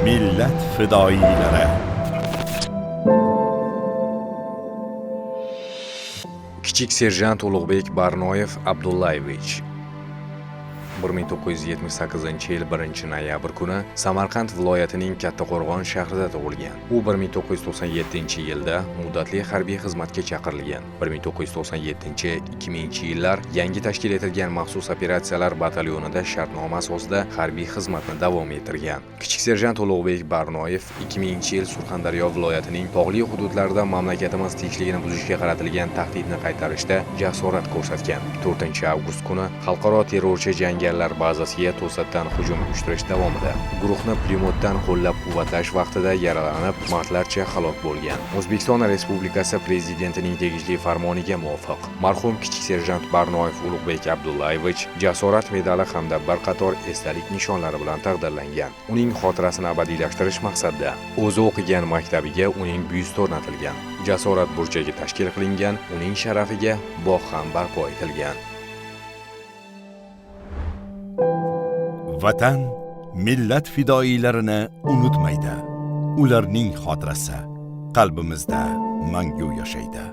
millat fidoyilari. Kichik serjant Ulug'bek Barnoyev Abdullayevich 1978-yil 1-noyabr kuni Samarqand viloyatining Kattaqo'rg'on shahrida tug'ilgan. U 1997-yilda muddatli harbiy xizmatga chaqirilgan. 1997-2000-yillar yangi tashkil etilgan maxsus operatsiyalar batalyonida shartnoma asosida harbiy xizmatni davom ettirgan. Kichik serjant Ulug'bek Barnoyev 2000-yil Surxondaryo viloyatining tog'li hududlarida mamlakatimiz tinchligini buzishga qaratilgan tahdidni qaytarishda jasorat ko'rsatgan. 4-avgust kuni xalqaro terrorchi jangarilar bazasiga to'satdan hujum uyushtirish davomida guruhni pulemyotdan qo'llab-quvvatlash vaqtida yaralanib, mardlarcha halok bo'lgan. O'zbekiston Respublikasi Prezidentining tegishli farmoniga muvofiq marhum kichik serjant Barnoyev Ulug'bek Abdullayevich jasorat medali hamda bir qator esdalik nishonlari bilan taqdirlangan. Uning xotirasini abadiylashtirish maqsadida o'zi o'qigan maktabiga uning byusti o'rnatilgan. Jasorat burchagi tashkil qilingan, uning sharafiga bog' ham barpo etilgan. Vatan millat fidoyilarini unutmaydi. Ularning xotirasi qalbimizda mangu yashaydi.